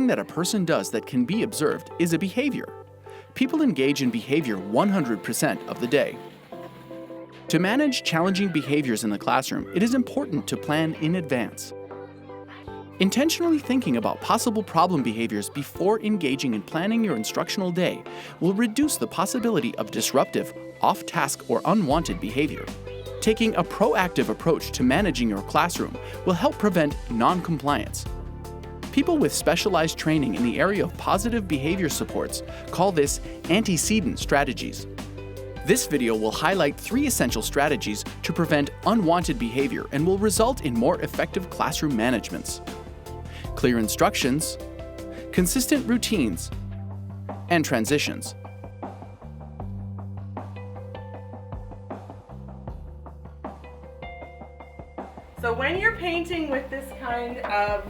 thing that a person does that can be observed is a behavior. People engage in behavior 100% of the day. To manage challenging behaviors in the classroom, it is important to plan in advance. Intentionally thinking about possible problem behaviors before engaging in planning your instructional day will reduce the possibility of disruptive, off-task, or unwanted behavior. Taking a proactive approach to managing your classroom will help prevent non-compliance. People with specialized training in the area of positive behavior supports call this antecedent strategies. This video will highlight 3 essential strategies to prevent unwanted behavior and will result in more effective classroom managements. Clear instructions, consistent routines, and transitions. So when you're painting with this kind of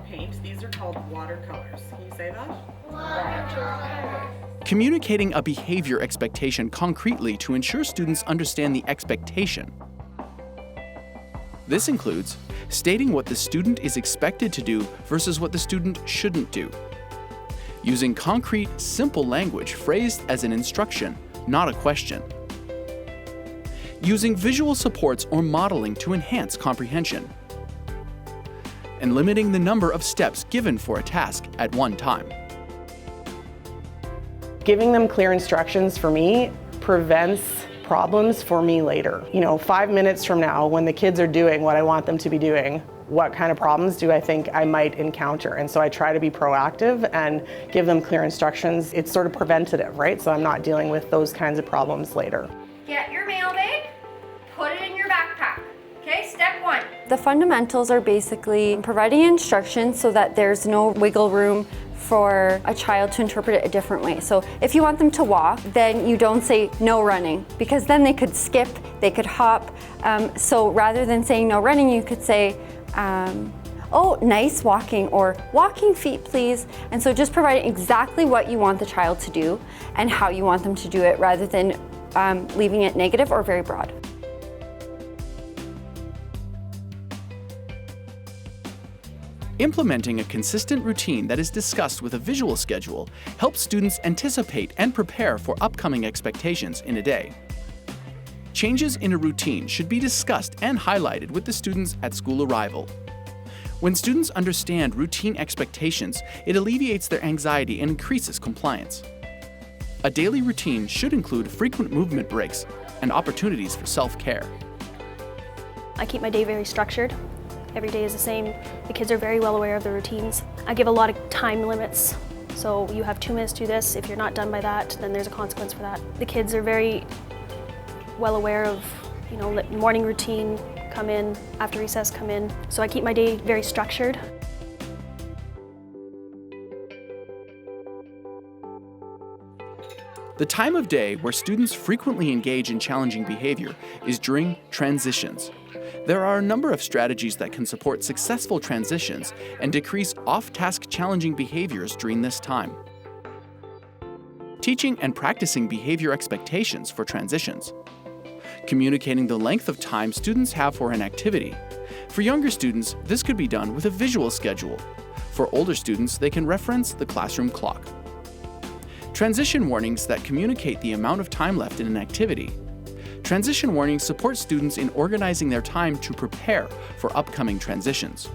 paint, these are called watercolors. Can you say that? Watercolors. Communicating a behavior expectation concretely to ensure students understand the expectation. This includes stating what the student is expected to do versus what the student shouldn't do. Using concrete, simple language phrased as an instruction, not a question. Using visual supports or modeling to enhance comprehension. And limiting the number of steps given for a task at one time. Giving them clear instructions for me prevents problems for me later. 5 minutes from now, when the kids are doing what I want them to be doing, what kind of problems do I think I might encounter? And so I try to be proactive and give them clear instructions. It's sort of preventative, right? So I'm not dealing with those kinds of problems later. Get your mail bag, put it in your backpack. Okay, step 1. The fundamentals are basically providing instructions so that there's no wiggle room for a child to interpret it a different way. So if you want them to walk, then you don't say no running, because then they could skip, they could hop. So rather than saying no running, you could say, oh, nice walking, or walking feet, please. And so just providing exactly what you want the child to do and how you want them to do it, rather than leaving it negative or very broad. Implementing a consistent routine that is discussed with a visual schedule helps students anticipate and prepare for upcoming expectations in a day. Changes in a routine should be discussed and highlighted with the students at school arrival. When students understand routine expectations, it alleviates their anxiety and increases compliance. A daily routine should include frequent movement breaks and opportunities for self-care. I keep my day very structured. Every day is the same. The kids are very well aware of the routines. I give a lot of time limits. So you have 2 minutes to do this. If you're not done by that, then there's a consequence for that. The kids are very well aware of, morning routine, come in, after recess, come in. So I keep my day very structured. The time of day where students frequently engage in challenging behavior is during transitions. There are a number of strategies that can support successful transitions and decrease off-task challenging behaviors during this time. Teaching and practicing behavior expectations for transitions. Communicating the length of time students have for an activity. For younger students, this could be done with a visual schedule. For older students, they can reference the classroom clock. Transition warnings that communicate the amount of time left in an activity. Transition warnings support students in organizing their time to prepare for upcoming transitions.